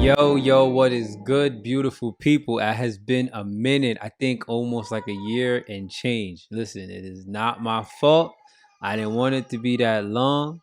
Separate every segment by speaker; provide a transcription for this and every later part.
Speaker 1: Yo, what is good, beautiful people? It has been a minute, I think almost like a year and change. Listen, it is not my fault. I didn't want it to be that long.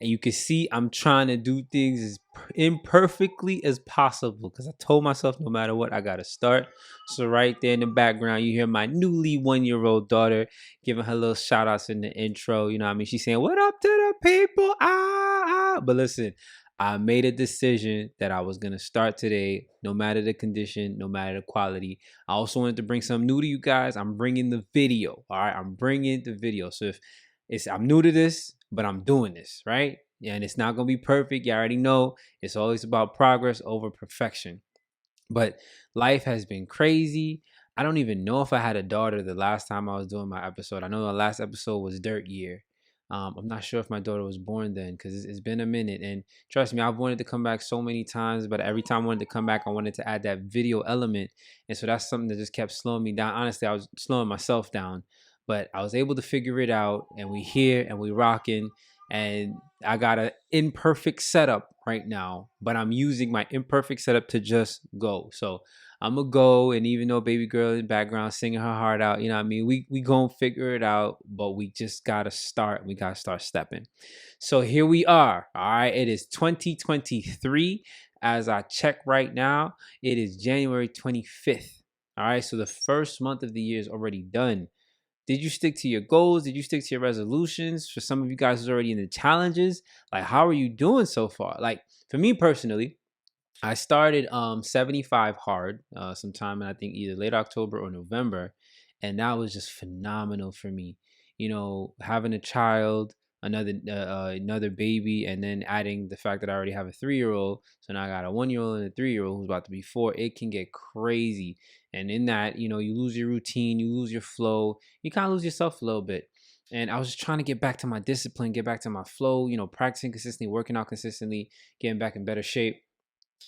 Speaker 1: And you can see I'm trying to do things as imperfectly as possible because I told myself no matter what, I got to start. So, right there in the background, you hear my newly 1-year-old daughter giving her little shout outs in the intro. You know what I mean? She's saying, "What up to the people?" But listen, I made a decision that I was going to start today, no matter the condition, no matter the quality. I also wanted to bring something new to you guys. I'm bringing the video. All right. I'm bringing the video. So, if I'm new to this, but I'm doing this, right? And it's not gonna be perfect. You already know it's always about progress over perfection. But life has been crazy. I don't even know if I had a daughter the last time I was doing my episode. I know the last episode was Dirt Year. I'm not sure if my daughter was born then because it's been a minute. And trust me, I've wanted to come back so many times, but every time I wanted to come back, I wanted to add that video element. And so that's something that just kept slowing me down. Honestly, I was slowing myself down, but I was able to figure it out. And we here and we rocking. And I got an imperfect setup right now, but I'm using my imperfect setup to just go. So I'm gonna go, and even though baby girl in the background singing her heart out, you know what I mean? We gonna figure it out, but we just gotta start. We gotta start stepping. So here we are. All right, it is 2023. As I check right now, it is January 25th. All right, so the first month of the year is already done. Did you stick to your goals? Did you stick to your resolutions? For some of you guys who's already in the challenges, like how are you doing so far? Like for me personally, I started 75 hard sometime in I think either late October or November, and that was just phenomenal for me. You know, having a child, another baby, and then adding the fact that I already have a 3-year-old. So now I got a 1-year-old and a 3-year-old who's about to be 4. It can get crazy, and in that, you know, you lose your routine, you lose your flow, you kind of lose yourself a little bit. And I was just trying to get back to my discipline, get back to my flow, you know, practicing consistently, working out consistently, getting back in better shape.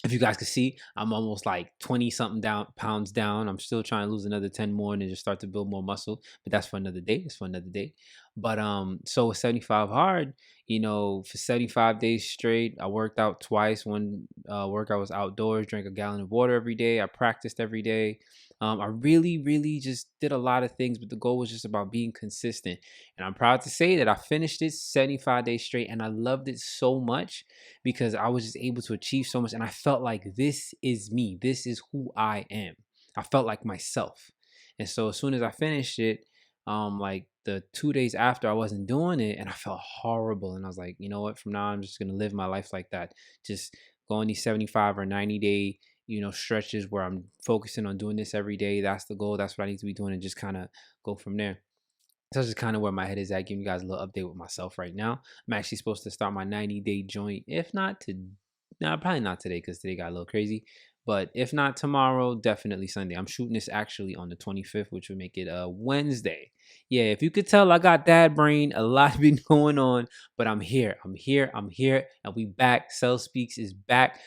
Speaker 1: If you guys could see, I'm almost like 20 something pounds down. I'm still trying to lose another 10 more and then just start to build more muscle, but that's for another day. It's for another day. But so with 75 hard, you know, for 75 days straight, I worked out twice. One workout was outdoors, drank a gallon of water every day. I practiced every day. I really just did a lot of things, but the goal was just about being consistent. And I'm proud to say that I finished it 75 days straight, and I loved it so much because I was just able to achieve so much. And I felt like this is me. This is who I am. I felt like myself. And so as soon as I finished it, like the 2 days after, I wasn't doing it and I felt horrible. And I was like, you know what? From now on, I'm just going to live my life like that. Just go on these 75 or 90-day, you know, stretches where I'm focusing on doing this every day. That's the goal. That's what I need to be doing, and just kind of go from there. So that's just kind of where my head is at, giving you guys a little update with myself right now. I'm actually supposed to start my 90-day joint, if not to, no, probably not today because today got a little crazy. But if not tomorrow, definitely Sunday. I'm shooting this actually on the 25th, which would make it a Wednesday. Yeah, if you could tell, I got dad brain. A lot been going on, but I'm here. And we back. SelzSpeaks is back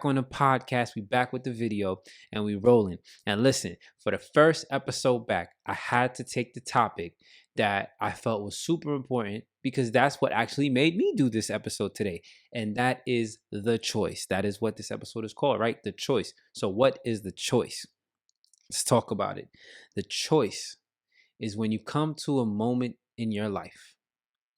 Speaker 1: on the podcast. We back with the video, and we rolling. And listen, for the first episode back, I had to take the topic that I felt was super important because that's what actually made me do this episode today. And that is the choice. That is what this episode is called, right? The choice. So, what is the choice? Let's talk about it. The choice is when you come to a moment in your life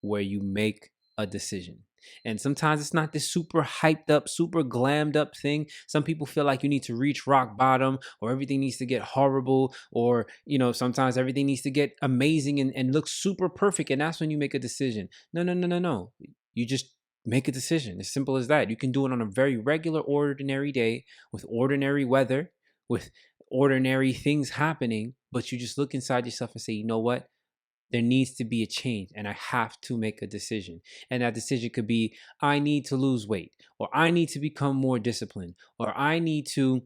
Speaker 1: where you make a decision. And sometimes it's not this super hyped up, super glammed up thing. Some people feel like you need to reach rock bottom, or everything needs to get horrible, or, you know, sometimes everything needs to get amazing and look super perfect. And that's when you make a decision. No. You just make a decision. As simple as that. You can do it on a very regular, ordinary day with ordinary weather, with ordinary things happening, but you just look inside yourself and say, you know what? There needs to be a change, and I have to make a decision. And that decision could be, I need to lose weight, or I need to become more disciplined, or I need to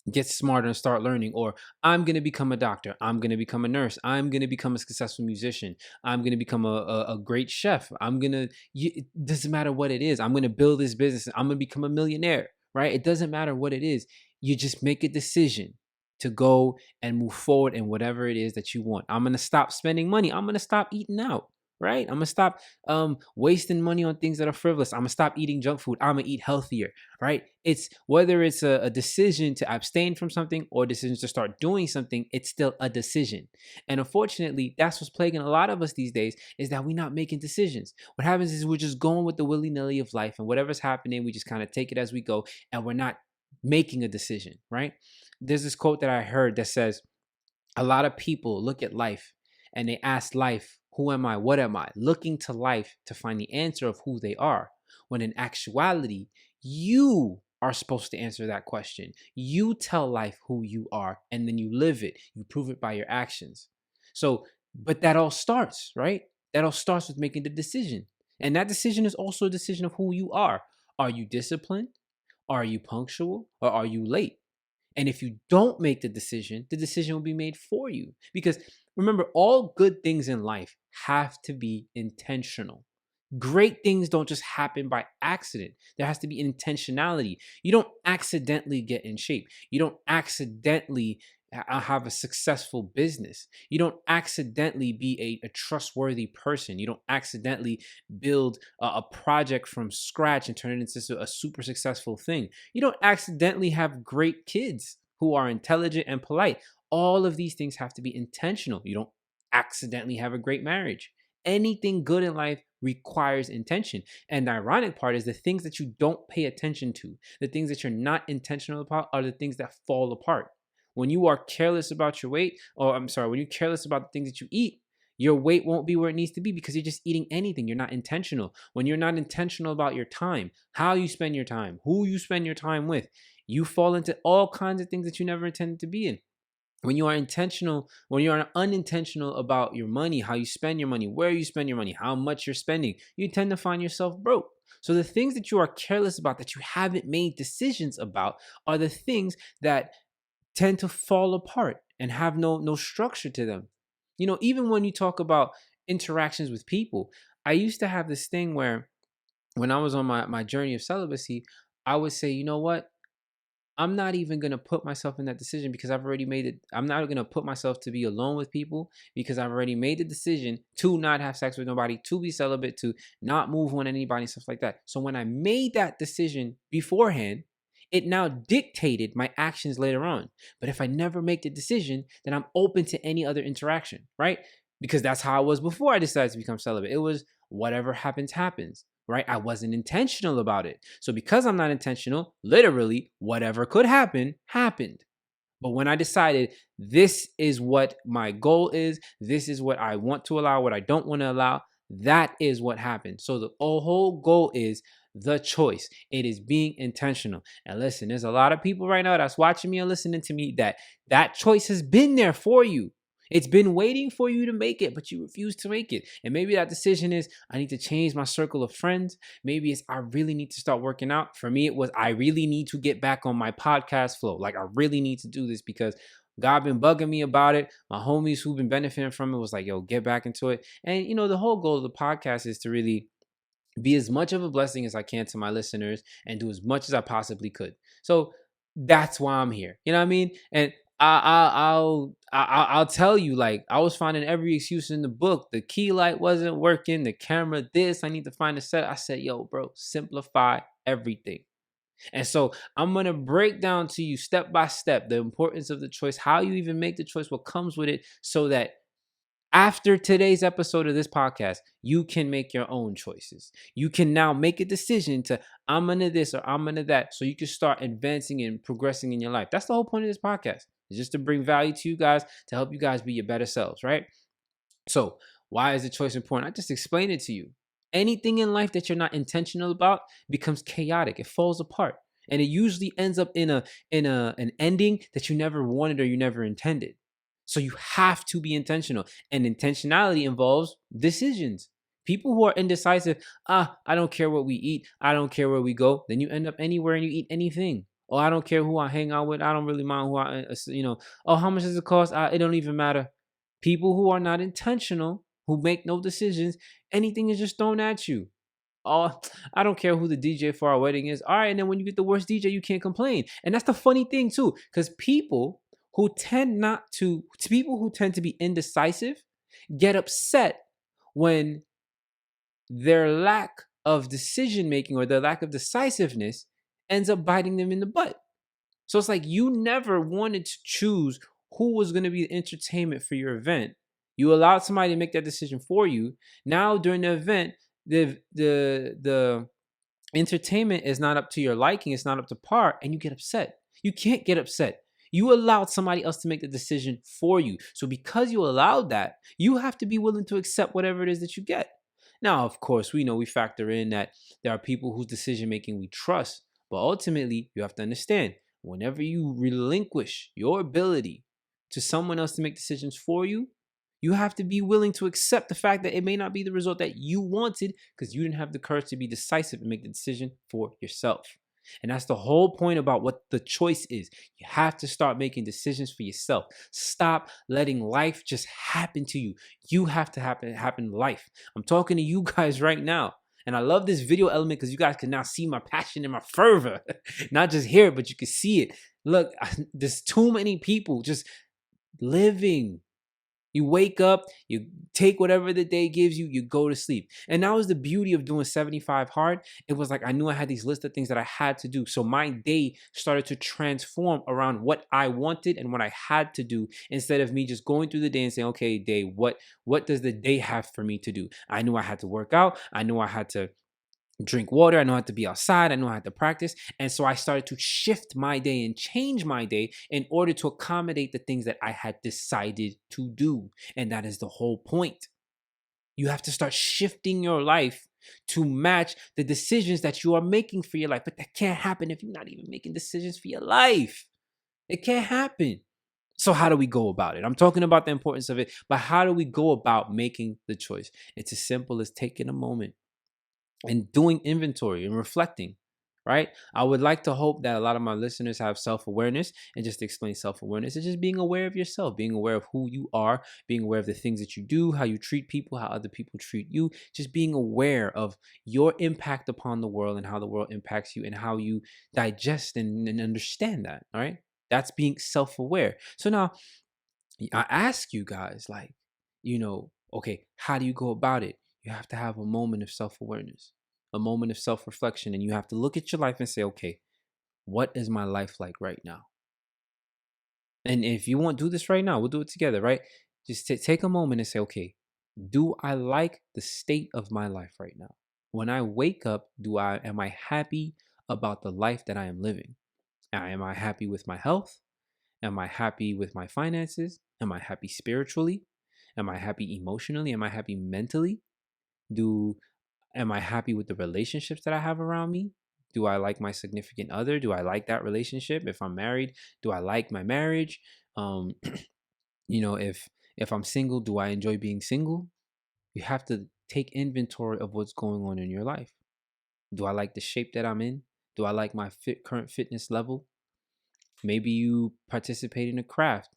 Speaker 1: get smarter and start learning, or I'm going to become a doctor, I'm going to become a nurse, I'm going to become a successful musician, I'm going to become a great chef, it doesn't matter what it is, I'm going to build this business, I'm going to become a millionaire, right? It doesn't matter what it is. You just make a decision to go and move forward in whatever it is that you want. I'm going to stop spending money. I'm going to stop eating out. right? I'm gonna stop wasting money on things that are frivolous. I'm gonna stop eating junk food. I'm gonna eat healthier, right? It's whether it's a decision to abstain from something or decisions to start doing something, it's still a decision. And unfortunately, that's what's plaguing a lot of us these days, is that we're not making decisions. What happens is we're just going with the willy-nilly of life, and whatever's happening, we just kind of take it as we go, and we're not making a decision, right? There's this quote that I heard that says, a lot of people look at life and they ask life, who am I? What am I? Looking to life to find the answer of who they are. When in actuality, you are supposed to answer that question. You tell life who you are, and then you live it. You prove it by your actions. So, but that all starts, right? That all starts with making the decision. And that decision is also a decision of who you are. Are you disciplined? Are you punctual? Or are you late? And if you don't make the decision will be made for you. Because remember, all good things in life have to be intentional. Great things don't just happen by accident. There has to be intentionality. You don't accidentally get in shape. You don't accidentally have a successful business. You don't accidentally be a trustworthy person. You don't accidentally build a project from scratch and turn it into a super successful thing. You don't accidentally have great kids who are intelligent and polite. All of these things have to be intentional. You don't accidentally have a great marriage. Anything good in life requires intention. And the ironic part is the things that you don't pay attention to, the things that you're not intentional about, are the things that fall apart. When you are careless about your weight, or I'm sorry, when you're careless about the things that you eat, your weight won't be where it needs to be because you're just eating anything. You're not intentional. When you're not intentional about your time, how you spend your time, who you spend your time with, you fall into all kinds of things that you never intended to be in. When you are intentional, when you are unintentional about your money, how you spend your money, where you spend your money, how much you're spending, you tend to find yourself broke. So the things that you are careless about, that you haven't made decisions about, are the things that tend to fall apart and have no structure to them. You know, even when you talk about interactions with people, I used to have this thing where when I was on my journey of celibacy, I would say, you know what? I'm not even going to put myself in that decision because I've already made it. I'm not going to put myself to be alone with people because I've already made the decision to not have sex with nobody, to be celibate, to not move on anybody, stuff like that. So when I made that decision beforehand, it now dictated my actions later on. But if I never make the decision, then I'm open to any other interaction, right? Because that's how I was before I decided to become celibate. It was whatever happens, happens, right? I wasn't intentional about it. So because I'm not intentional, literally, whatever could happen, happened. But when I decided this is what my goal is, this is what I want to allow, what I don't want to allow, that is what happened. So the whole goal is the choice. It is being intentional. And listen, there's a lot of people right now that's watching me and listening to me that choice has been there for you. It's been waiting for you to make it, but you refuse to make it. And maybe that decision is, I need to change my circle of friends. Maybe it's, I really need to start working out. For me, it was, I really need to get back on my podcast flow. Like, I really need to do this because God been bugging me about it. My homies who've been benefiting from it was like, yo, get back into it. And, you know, the whole goal of the podcast is to really be as much of a blessing as I can to my listeners and do as much as I possibly could. So that's why I'm here. You know what I mean? And I'll tell you, like, I was finding every excuse in the book. The key light wasn't working. The camera, this, I need to find a set. I said, yo, bro, simplify everything. And so I'm going to break down to you step by step the importance of the choice, how you even make the choice, what comes with it, so that after today's episode of this podcast, you can make your own choices. You can now make a decision to, I'm into this or I'm into that, so you can start advancing and progressing in your life. That's the whole point of this podcast, is just to bring value to you guys, to help you guys be your better selves, right? So why is the choice important? I just explained it to you. Anything in life that you're not intentional about becomes chaotic. It falls apart. And it usually ends up in an ending that you never wanted or you never intended. So you have to be intentional. And intentionality involves decisions. People who are indecisive, I don't care what we eat, I don't care where we go, then you end up anywhere and you eat anything. Oh, I don't care who I hang out with, I don't really mind who oh, how much does it cost? It don't even matter. People who are not intentional, who make no decisions, anything is just thrown at you. Oh, I don't care who the DJ for our wedding is. All right, and then when you get the worst DJ, you can't complain. And that's the funny thing too, because people who tend to be indecisive get upset when their lack of decision making or their lack of decisiveness ends up biting them in the butt. So it's like you never wanted to choose who was going to be the entertainment for your event. You allowed somebody to make that decision for you. Now during the event, the entertainment is not up to your liking, it's not up to par, and you get upset. You can't get upset. You allowed somebody else to make the decision for you. So because you allowed that, you have to be willing to accept whatever it is that you get. Now, of course, we know we factor in that there are people whose decision making we trust, but ultimately, you have to understand whenever you relinquish your ability to someone else to make decisions for you, you have to be willing to accept the fact that it may not be the result that you wanted because you didn't have the courage to be decisive and make the decision for yourself. And that's the whole point about what the choice is. You have to start making decisions for yourself. Stop letting life just happen to you. You have to happen in life. I'm talking to you guys right now. And I love this video element because you guys can now see my passion and my fervor. Not just hear it, but you can see it. Look, there's too many people just living. You wake up, you take whatever the day gives you, you go to sleep. And that was the beauty of doing 75 hard. It was like I knew I had these list of things that I had to do. So my day started to transform around what I wanted and what I had to do instead of me just going through the day and saying, okay, day, what does the day have for me to do? I knew I had to work out. I knew I had to drink water. I know how to be outside. I know how to practice. And so I started to shift my day and change my day in order to accommodate the things that I had decided to do. And that is the whole point. You have to start shifting your life to match the decisions that you are making for your life. But that can't happen if you're not even making decisions for your life. It can't happen. So how do we go about it? I'm talking about the importance of it, but how do we go about making the choice? It's as simple as taking a moment and doing inventory and reflecting, right? I would like to hope that a lot of my listeners have self-awareness. And just to explain self-awareness is just being aware of yourself, being aware of who you are, being aware of the things that you do, how you treat people, how other people treat you, just being aware of your impact upon the world and how the world impacts you and how you digest and understand that, all right? That's being self-aware. So now I ask you guys, like, okay, how do you go about it? You have to have a moment of self-awareness, a moment of self-reflection, and you have to look at your life and say, okay, what is my life like right now? And if you want to do this right now, we'll do it together, right? Just take a moment and say, okay, do I like the state of my life right now? When I wake up, am I happy about the life that I am living? Am I happy with my health? Am I happy with my finances? Am I happy spiritually? Am I happy emotionally? Am I happy mentally? Am I happy with the relationships that I have around me? Do I like my significant other? Do I like that relationship? If I'm married, do I like my marriage? Um, if I'm single, do I enjoy being single? You have to take inventory of what's going on in your life. Do I like the shape that I'm in? Do I like my current fitness level? Maybe you participate in a craft.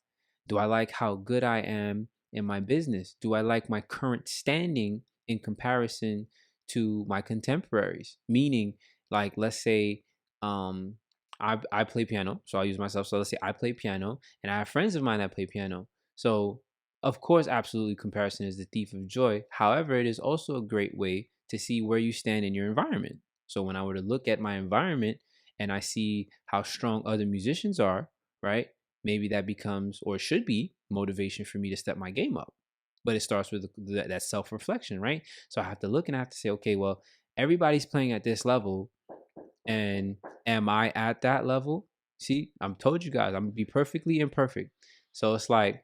Speaker 1: Do I like how good I am in my business? Do I like my current standing in comparison to my contemporaries? Meaning, like, let's say I play piano, so I'll use myself. So let's say I play piano and I have friends of mine that play piano. So of course, absolutely, comparison is the thief of joy. However, it is also a great way to see where you stand in your environment. So when I were to look at my environment and I see how strong other musicians are, right? Maybe that becomes or should be motivation for me to step my game up. But it starts with that self-reflection, right? So I have to look and I have to say, okay, well, everybody's playing at this level, and am I at that level? See, I'm told you guys, I'm gonna be perfectly imperfect. So it's like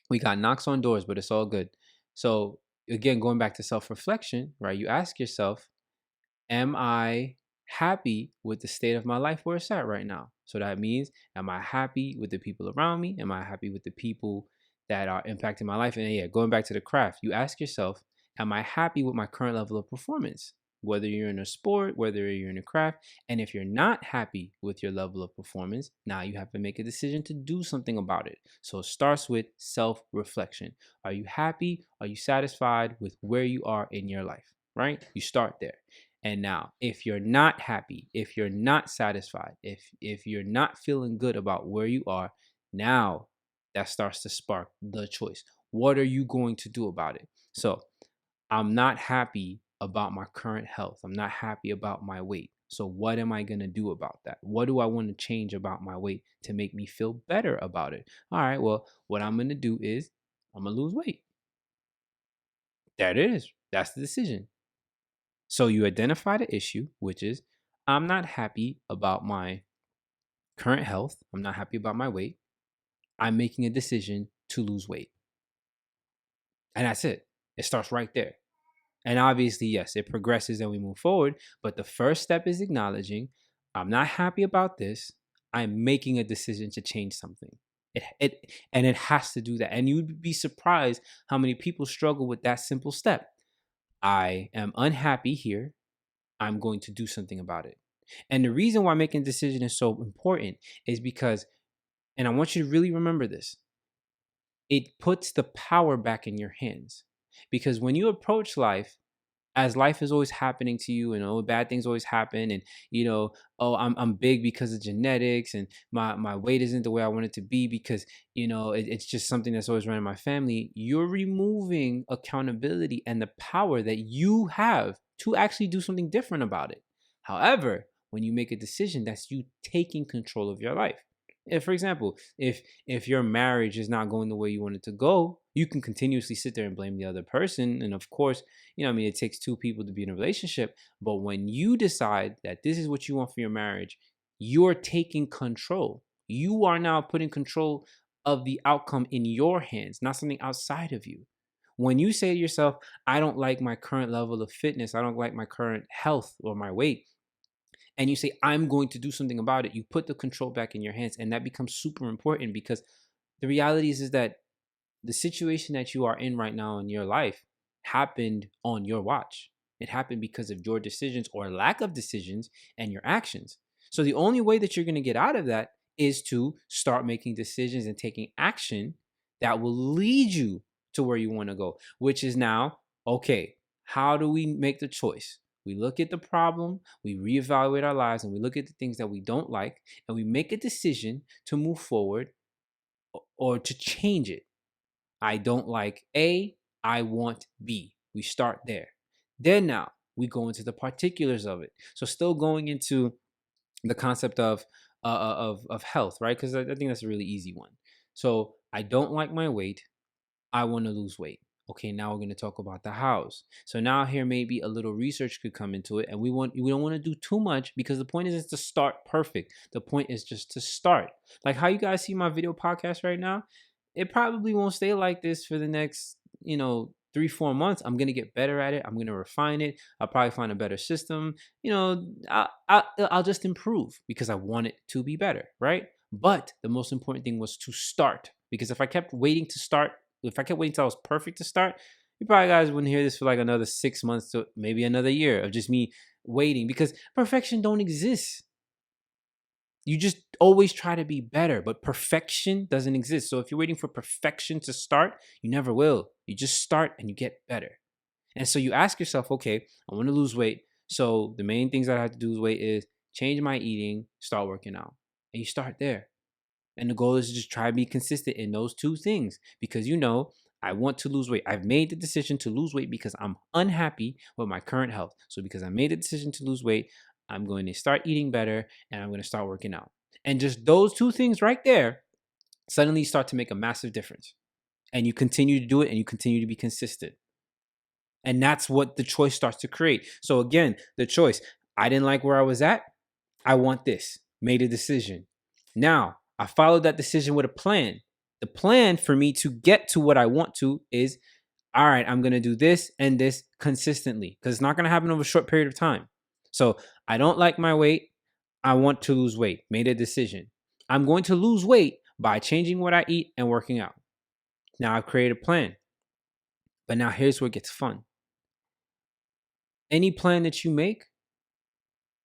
Speaker 1: we got knocks on doors, but it's all good. So again, going back to self-reflection, right? You ask yourself, am I happy with the state of my life where it's at right now? So that means, am I happy with the people around me? Am I happy with the people that are impacting my life? And yeah, going back to the craft, you ask yourself, am I happy with my current level of performance? Whether you're in a sport, whether you're in a craft. And if you're not happy with your level of performance, now you have to make a decision to do something about it. So it starts with self-reflection. Are you happy? Are you satisfied with where you are in your life? Right? You start there. And now, if you're not happy, if you're not satisfied, if you're not feeling good about where you are, now that starts to spark the choice. What are you going to do about it? So, I'm not happy about my current health. I'm not happy about my weight. So, what am I going to do about that? What do I want to change about my weight to make me feel better about it? All right, well, what I'm going to do is I'm going to lose weight. That it is. That's the decision. So, you identify the issue, which is I'm not happy about my current health. I'm not happy about my weight. I'm making a decision to lose weight. And that's it. It starts right there. And obviously, yes, it progresses and we move forward. But the first step is acknowledging I'm not happy about this. I'm making a decision to change something. It has to do that. And you'd be surprised how many people struggle with that simple step. I am unhappy here. I'm going to do something about it. And the reason why making a decision is so important is because, and I want you to really remember this, it puts the power back in your hands. Because when you approach life, as life is always happening to you, and bad things always happen, and I'm big because of genetics, and my weight isn't the way I want it to be because it's just something that's always running my family. You're removing accountability and the power that you have to actually do something different about it. However, when you make a decision, that's you taking control of your life. If, for example, if your marriage is not going the way you want it to go, you can continuously sit there and blame the other person. And of course, it takes two people to be in a relationship. But when you decide that this is what you want for your marriage, you're taking control. You are now putting control of the outcome in your hands, not something outside of you. When you say to yourself, I don't like my current level of fitness, I don't like my current health or my weight, and you say, I'm going to do something about it, you put the control back in your hands. And that becomes super important because the reality is that the situation that you are in right now in your life happened on your watch. It happened because of your decisions or lack of decisions and your actions. So the only way that you're going to get out of that is to start making decisions and taking action that will lead you to where you want to go, which is now, okay, how do we make the choice? We look at the problem, we reevaluate our lives, and we look at the things that we don't like, and we make a decision to move forward or to change it. I don't like A, I want B. We start there. Then now we go into the particulars of it. So still going into the concept of health, right? Because I think that's a really easy one. So I don't like my weight. I want to lose weight. Okay, now we're going to talk about the hows. So now here maybe a little research could come into it, and we don't want to do too much because the point is to start perfect. The point is just to start. Like how you guys see my video podcast right now, it probably won't stay like this for the next 3-4 months. I'm going to get better at it. I'm going to refine it. I'll probably find a better system. I'll just improve because I want it to be better, right? But the most important thing was to start, because if I kept waiting to start, if I kept waiting until I was perfect to start, you probably guys wouldn't hear this for like another 6 months to maybe another year of just me waiting, because perfection don't exist. You just always try to be better, but perfection doesn't exist. So if you're waiting for perfection to start, you never will. You just start and you get better. And so you ask yourself, okay, I want to lose weight. So the main things that I have to do with weight is change my eating, start working out. And you start there. And the goal is to just try to be consistent in those two things, because I want to lose weight. I've made the decision to lose weight because I'm unhappy with my current health. So because I made the decision to lose weight, I'm going to start eating better and I'm going to start working out. And just those two things right there suddenly start to make a massive difference. And you continue to do it and you continue to be consistent. And that's what the choice starts to create. So again, the choice, I didn't like where I was at. I want this. Made a decision. Now, I followed that decision with a plan. The plan for me to get to what I want to is, all right, I'm going to do this and this consistently, because it's not going to happen over a short period of time. So I don't like my weight. I want to lose weight. Made a decision. I'm going to lose weight by changing what I eat and working out. Now I've created a plan. But now here's where it gets fun. Any plan that you make,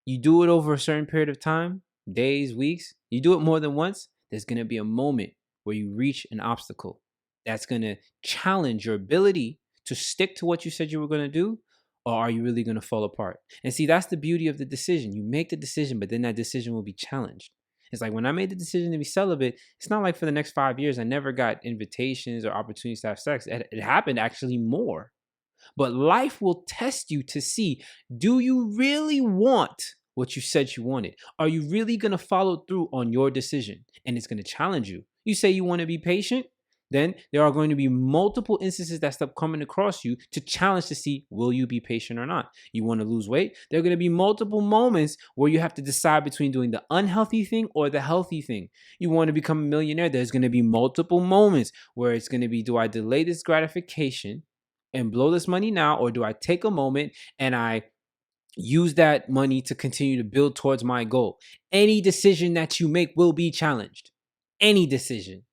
Speaker 1: you do it over a certain period of time, days, weeks, you do it more than once, there's going to be a moment where you reach an obstacle that's going to challenge your ability to stick to what you said you were going to do, or are you really going to fall apart? And see, that's the beauty of the decision. You make the decision, but then that decision will be challenged. It's like when I made the decision to be celibate, it's not like for the next 5 years I never got invitations or opportunities to have sex. It happened actually more. But life will test you to see, do you really want what you said you wanted? Are you really going to follow through on your decision? And it's going to challenge you. You say you want to be patient, then there are going to be multiple instances that start coming across you to challenge to see, will you be patient or not? You want to lose weight? There are going to be multiple moments where you have to decide between doing the unhealthy thing or the healthy thing. You want to become a millionaire? There's going to be multiple moments where it's going to be, do I delay this gratification and blow this money now, or do I take a moment and I use that money to continue to build towards my goal? Any decision that you make will be challenged. Any decision.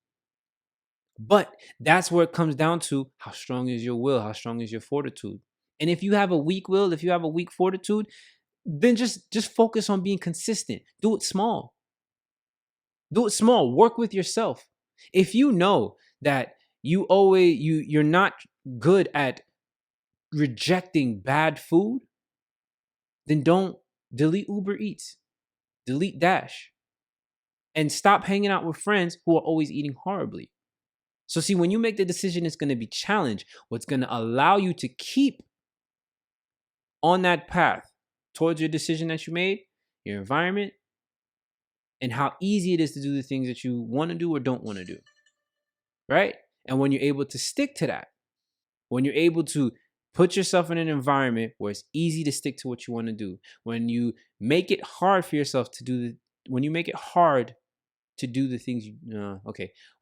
Speaker 1: But that's where it comes down to, how strong is your will? How strong is your fortitude? And if you have a weak will, if you have a weak fortitude, then just focus on being consistent. Do it small. Do it small. Work with yourself. If you know that you're not good at rejecting bad food, then don't delete Uber Eats, delete Dash, and stop hanging out with friends who are always eating horribly. So see, when you make the decision, it's going to be challenged. What's going to allow you to keep on that path towards your decision that you made, your environment, and how easy it is to do the things that you want to do or don't want to do, right? And when you're able to stick to that, when you're able to put yourself in an environment where it's easy to stick to what you want to do, when you make it hard for yourself to do when you make it hard to do the things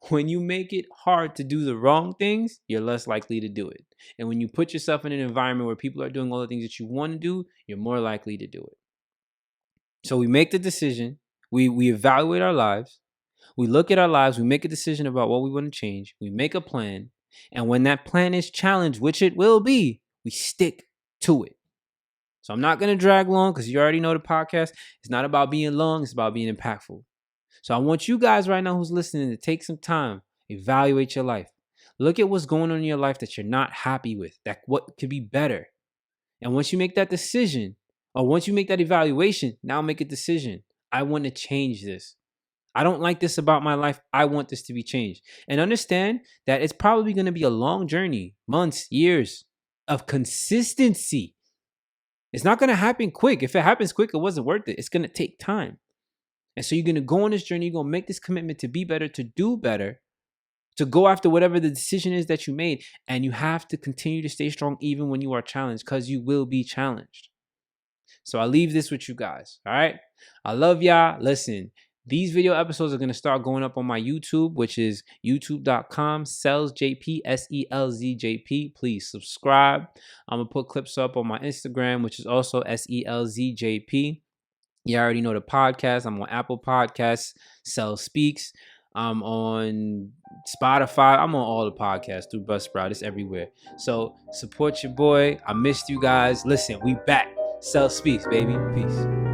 Speaker 1: when you make it hard to do the wrong things, you're less likely to do it. And when you put yourself in an environment where people are doing all the things that you want to do, you're more likely to do it. So we make the decision, we evaluate our lives, we look at our lives, we make a decision about what we want to change, we make a plan, and when that plan is challenged, which it will be, we stick to it. So I'm not going to drag long, because you already know the podcast. It's not about being long, it's about being impactful. So I want you guys right now who's listening to take some time, evaluate your life. Look at what's going on in your life that you're not happy with, that what could be better. And once you make that decision, or once you make that evaluation, now make a decision. I want to change this. I don't like this about my life. I want this to be changed. And understand that it's probably going to be a long journey, months, years of consistency. It's not going to happen quick. If it happens quick, it wasn't worth it. It's going to take time. And so you're going to go on this journey. You're going to make this commitment to be better, to do better, to go after whatever the decision is that you made. And you have to continue to stay strong even when you are challenged, because you will be challenged. So I leave this with you guys. All right. I love y'all. Listen, these video episodes are going to start going up on my YouTube, which is youtube.com, SelzJP, SelzJP. Please subscribe. I'm going to put clips up on my Instagram, which is also SelzJP. You already know the podcast. I'm on Apple Podcasts, SelzSpeaks. I'm on Spotify. I'm on all the podcasts through Buzzsprout. It's everywhere. So support your boy. I missed you guys. Listen, we back. SelzSpeaks, baby. Peace.